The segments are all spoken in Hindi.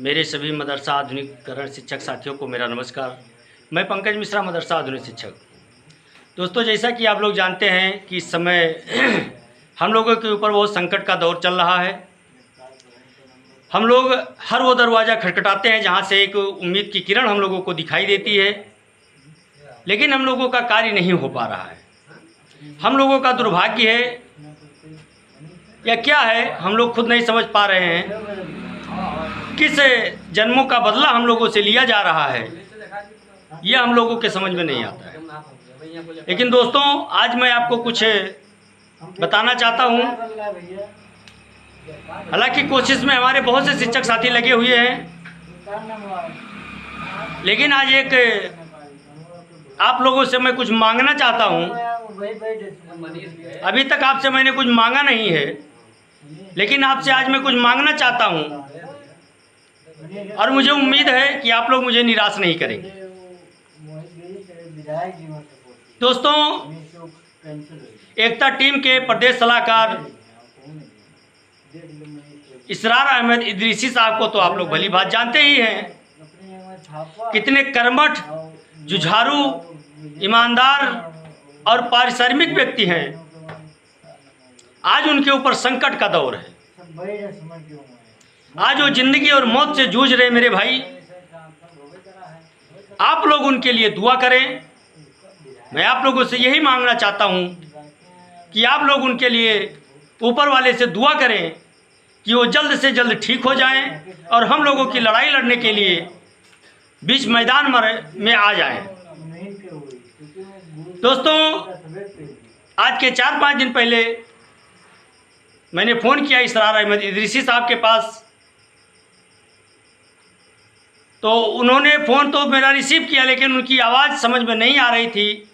मेरे सभी मदरसा आधुनिकीकरण शिक्षक साथियों को मेरा नमस्कार। मैं पंकज मिश्रा, मदरसा आधुनिक शिक्षक। दोस्तों, जैसा कि आप लोग जानते हैं कि इस समय हम लोगों के ऊपर बहुत संकट का दौर चल रहा है। हम लोग हर वो दरवाज़ा खटखटाते हैं जहां से एक उम्मीद की किरण हम लोगों को दिखाई देती है, लेकिन हम लोगों का कार्य नहीं हो पा रहा है। हम लोगों का दुर्भाग्य है या क्या है, हम लोग खुद नहीं समझ पा रहे हैं। किस जन्मों का बदला हम लोगों से लिया जा रहा है, यह हम लोगों के समझ में नहीं आता है। लेकिन दोस्तों, आज मैं आपको कुछ बताना चाहता हूँ। हालांकि कोशिश में हमारे बहुत से शिक्षक साथी लगे हुए हैं, लेकिन आज एक आप लोगों से मैं कुछ मांगना चाहता हूँ। अभी तक आपसे मैंने कुछ मांगा नहीं है, लेकिन आपसे आज मैं कुछ मांगना चाहता हूँ और मुझे उम्मीद है कि आप लोग मुझे निराश नहीं करेंगे। दोस्तों, एकता टीम के प्रदेश सलाहकार इसरार अहमद इदरीसी साहब को तो आप लोग भली बात जानते ही हैं। कितने कर्मठ, जुझारू, ईमानदार और पारिश्रमिक व्यक्ति हैं। आज उनके ऊपर संकट का दौर है। आज वो जिंदगी और मौत से जूझ रहे मेरे भाई। आप लोग उनके लिए दुआ करें। मैं आप लोगों से यही मांगना चाहता हूं कि आप लोग उनके लिए ऊपर वाले से दुआ करें कि वो जल्द से जल्द ठीक हो जाएं और हम लोगों की लड़ाई लड़ने के लिए बीच मैदान में आ जाएं। दोस्तों, आज के 4-5 दिन पहले मैंने फ़ोन किया इसरार अहमद इदरीसी साहब के पास, तो उन्होंने फ़ोन तो मेरा रिसीव किया, लेकिन उनकी आवाज़ समझ में नहीं आ रही थी।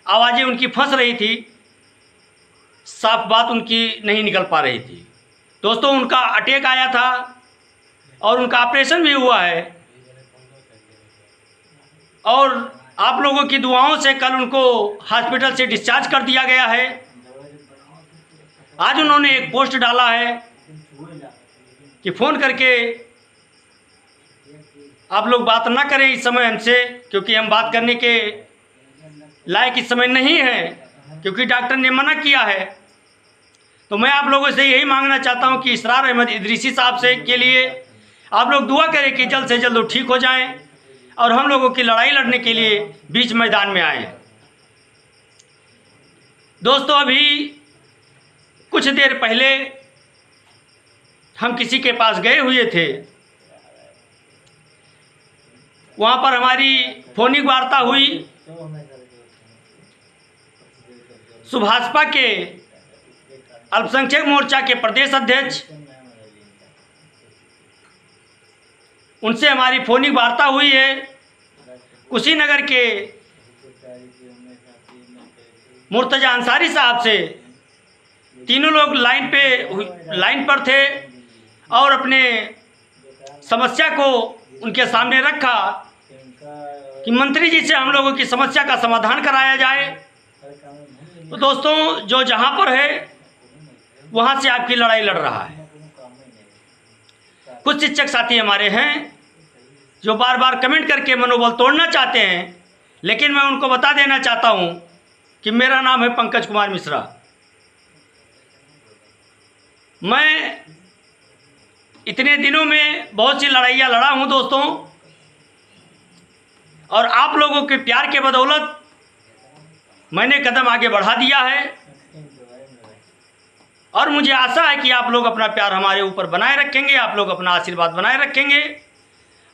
आवाज़ें उनकी फंस रही थी, साफ बात उनकी नहीं निकल पा रही थी। दोस्तों, उनका अटैक आया था और उनका ऑपरेशन भी हुआ है, और आप लोगों की दुआओं से कल उनको हॉस्पिटल से डिस्चार्ज कर दिया गया है। आज उन्होंने एक पोस्ट डाला है कि फ़ोन करके आप लोग बात ना करें इस समय हमसे, क्योंकि हम बात करने के लायक इस समय नहीं है, क्योंकि डॉक्टर ने मना किया है। तो मैं आप लोगों से यही मांगना चाहता हूं कि इसरार अहमद इदरीसी साहब से के लिए आप लोग दुआ करें कि जल्द से जल्द वो ठीक हो जाएं और हम लोगों की लड़ाई लड़ने के लिए बीच मैदान में आएँ। दोस्तों, अभी कुछ देर पहले हम किसी के पास गए हुए थे। वहाँ पर हमारी फोनिक वार्ता हुई। सुभाषपा के अल्पसंख्यक मोर्चा के प्रदेश अध्यक्ष, उनसे हमारी फोनिक वार्ता हुई है। कुशीनगर के मुर्तजा अंसारी साहब से तीनों लोग लाइन पर थे और अपने समस्या को उनके सामने रखा कि मंत्री जी से हम लोगों की समस्या का समाधान कराया जाए। तो दोस्तों, जो जहां पर है वहां से आपकी लड़ाई लड़ रहा है। कुछ शिक्षक साथी हमारे हैं जो बार बार कमेंट करके मनोबल तोड़ना चाहते हैं, लेकिन मैं उनको बता देना चाहता हूं कि मेरा नाम है पंकज कुमार मिश्रा। मैं इतने दिनों में बहुत सी लड़ाइयाँ लड़ा हूँ दोस्तों, और आप लोगों के प्यार के बदौलत मैंने कदम आगे बढ़ा दिया है, और मुझे आशा है कि आप लोग अपना प्यार हमारे ऊपर बनाए रखेंगे, आप लोग अपना आशीर्वाद बनाए रखेंगे,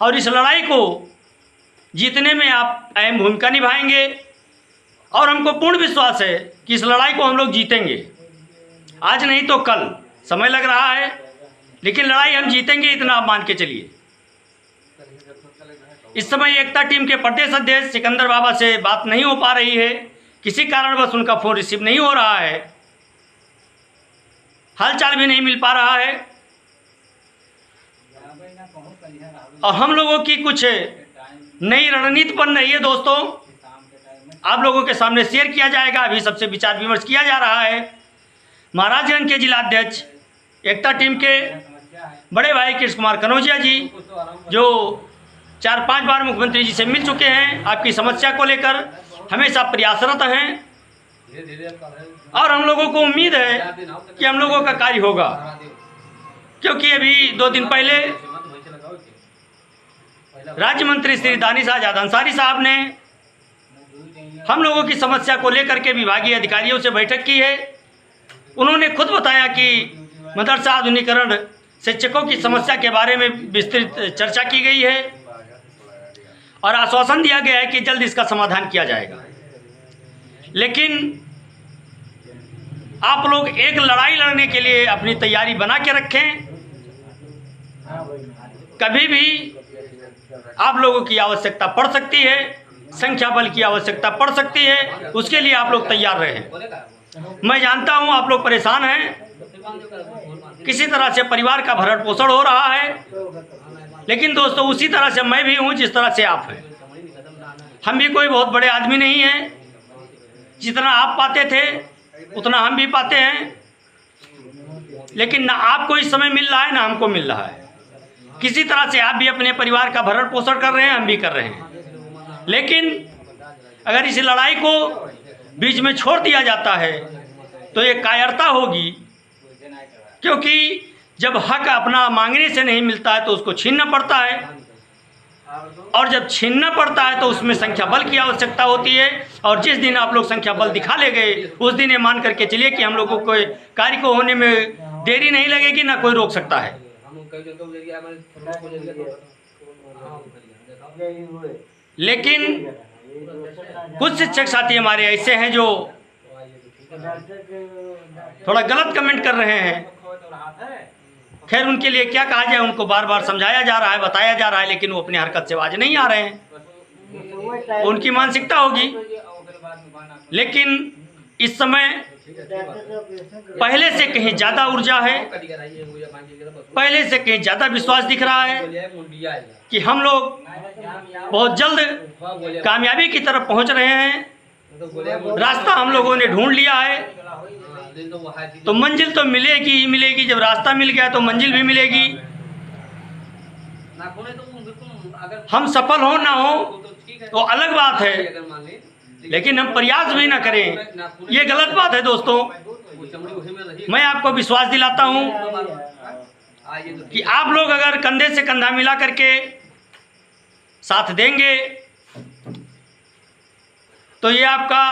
और इस लड़ाई को जीतने में आप अहम भूमिका निभाएंगे। और हमको पूर्ण विश्वास है कि इस लड़ाई को हम लोग जीतेंगे। आज नहीं तो कल, समय लग रहा है, लेकिन लड़ाई हम जीतेंगे, इतना आप मान के चलिए। इस समय एकता टीम के प्रदेश अध्यक्ष सिकंदर बाबा से बात नहीं हो पा रही है, किसी कारणवश उनका फ़ोन रिसीव नहीं हो रहा है, हालचाल भी नहीं मिल पा रहा है, और हम लोगों की कुछ नई रणनीति बन रही है। दोस्तों, आप लोगों के सामने शेयर किया जाएगा। अभी सबसे विचार विमर्श किया जा रहा है। महाराजगंज के जिलाध्यक्ष एकता टीम के बड़े भाई कृष्ण कुमार कनौजिया जी, जो 4-5 बार मुख्यमंत्री जी से मिल चुके हैं, आपकी समस्या को लेकर हमेशा प्रयासरत हैं और हम लोगों को उम्मीद है कि हम लोगों का कार्य होगा। क्योंकि अभी 2 दिन पहले राज्य मंत्री श्री दानिश आजाद अंसारी साहब ने हम लोगों की समस्या को लेकर के विभागीय अधिकारियों से बैठक की है। उन्होंने खुद बताया कि मदरसा आधुनिकीकरण शिक्षकों की समस्या के बारे में विस्तृत चर्चा की गई है और आश्वासन दिया गया है कि जल्द इसका समाधान किया जाएगा। लेकिन आप लोग एक लड़ाई लड़ने के लिए अपनी तैयारी बना के रखें। कभी भी आप लोगों की आवश्यकता पड़ सकती है, संख्या बल की आवश्यकता पड़ सकती है, उसके लिए आप लोग तैयार रहें। मैं जानता हूं आप लोग परेशान हैं, किसी तरह से परिवार का भरण पोषण हो रहा है, लेकिन दोस्तों उसी तरह से मैं भी हूं जिस तरह से आप हैं। हम भी कोई बहुत बड़े आदमी नहीं हैं, जितना आप पाते थे उतना हम भी पाते हैं, लेकिन ना आपको इस समय मिल रहा है ना हमको मिल रहा है। किसी तरह से आप भी अपने परिवार का भरण पोषण कर रहे हैं, हम भी कर रहे हैं, लेकिन अगर इस लड़ाई को बीच में छोड़ दिया जाता है तो ये कायरता होगी। क्योंकि जब हक अपना मांगने से नहीं मिलता है तो उसको छीनना पड़ता है, और जब छीनना पड़ता है तो उसमें संख्या बल की आवश्यकता होती है। और जिस दिन आप लोग संख्या बल दिखा ले गए उस दिन ये मान करके चलिए कि हम लोगों को कार्य को होने में देरी नहीं लगेगी, ना कोई रोक सकता है। लेकिन कुछ शिक्षक साथी हमारे ऐसे हैं जो थोड़ा गलत कमेंट कर रहे हैं। खैर उनके लिए क्या कहा जाए, उनको बार बार समझाया जा रहा है, बताया जा रहा है, लेकिन वो अपनी हरकत से बाज नहीं आ रहे हैं। उनकी मानसिकता होगी। लेकिन इस समय पहले से कहीं ज़्यादा ऊर्जा है, पहले से कहीं ज़्यादा विश्वास दिख रहा है कि हम लोग बहुत जल्द कामयाबी की तरफ पहुंच रहे हैं। रास्ता हम लोगों ने ढूंढ लिया है, तो मंजिल तो मिलेगी ही मिलेगी। जब रास्ता मिल गया तो मंजिल भी मिलेगी। हम सफल हो ना हो तो अलग बात है, लेकिन हम प्रयास भी ना करें ये गलत बात है। दोस्तों मैं आपको विश्वास दिलाता हूं कि आप लोग अगर कंधे से कंधा मिला करके साथ देंगे तो ये आपका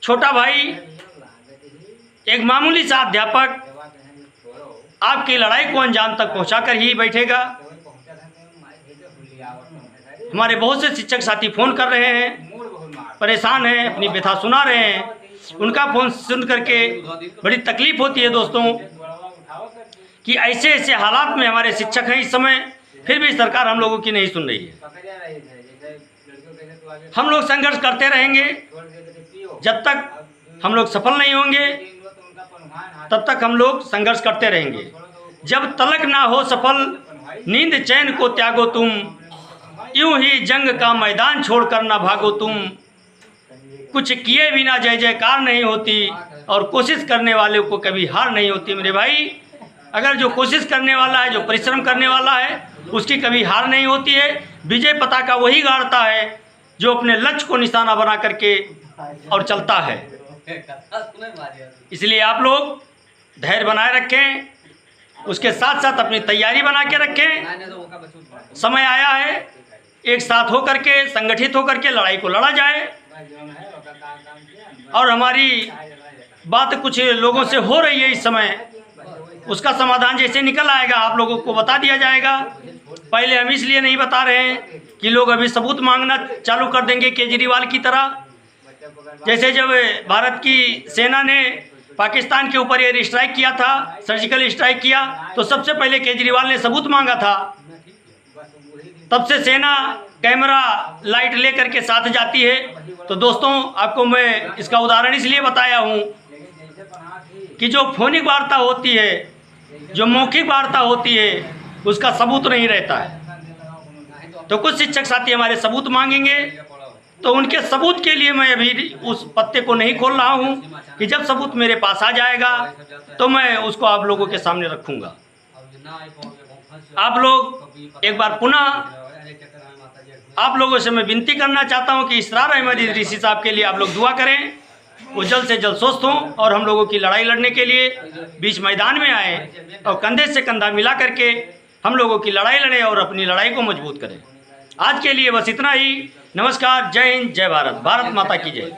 छोटा भाई एक मामूली सा अध्यापक आपकी लड़ाई को अंजाम तक पहुंचाकर ही बैठेगा। हमारे बहुत से शिक्षक साथी फ़ोन कर रहे हैं, परेशान हैं, अपनी व्यथा सुना रहे हैं। उनका फ़ोन सुन करके बड़ी तकलीफ़ होती है दोस्तों कि ऐसे ऐसे हालात में हमारे शिक्षक हैं इस समय, फिर भी सरकार हम लोगों की नहीं सुन रही है। हम लोग संघर्ष करते रहेंगे जब तक हम लोग सफल नहीं होंगे, तब तक हम लोग संघर्ष करते रहेंगे। जब तलक ना हो सफल नींद चैन को त्यागो तुम, यूं ही जंग का मैदान छोड़कर ना भागो तुम। कुछ किए बिना जय जयकार नहीं होती और कोशिश करने वाले को कभी हार नहीं होती। मेरे भाई, अगर जो कोशिश करने वाला है, जो परिश्रम करने वाला है, उसकी कभी हार नहीं होती है। विजय पताका वही गाड़ता है जो अपने लक्ष्य को निशाना बना करके और चलता है। इसलिए आप लोग धैर्य बनाए रखें, उसके साथ साथ अपनी तैयारी बना के रखें। समय आया है एक साथ होकर के, संगठित होकर के लड़ाई को लड़ा जाए। और हमारी बात कुछ लोगों से हो रही है इस समय, उसका समाधान जैसे निकल आएगा आप लोगों को बता दिया जाएगा। पहले हम इसलिए नहीं बता रहे हैं कि लोग अभी सबूत मांगना चालू कर देंगे केजरीवाल की तरह। जैसे जब भारत की सेना ने पाकिस्तान के ऊपर एयर स्ट्राइक किया था, सर्जिकल स्ट्राइक किया, तो सबसे पहले केजरीवाल ने सबूत मांगा था। तब से सेना कैमरा लाइट लेकर के साथ जाती है। तो दोस्तों आपको मैं इसका उदाहरण इसलिए बताया हूँ कि जो फोनिक वार्ता होती है, जो मौखिक वार्ता होती है, उसका सबूत नहीं रहता है। तो कुछ शिक्षक साथी हमारे सबूत मांगेंगे, तो उनके सबूत के लिए मैं अभी उस पत्ते को नहीं खोल रहा हूँ कि जब सबूत मेरे पास आ जाएगा तो मैं उसको आप लोगों के सामने रखूँगा। आप लोग एक बार पुनः आप लोगों से मैं विनती करना चाहता हूं कि इसरार अहमद इदरीसी साहब के लिए आप लोग दुआ करें, वो जल्द से जल्द स्वस्थ हों और हम लोगों की लड़ाई लड़ने के लिए बीच मैदान में आए और कंधे से कंधा मिला करके हम लोगों की लड़ाई लड़ें और अपनी लड़ाई को मजबूत करें। आज के लिए बस इतना ही। नमस्कार, जय हिंद, जय भारत, भारत माता की जय।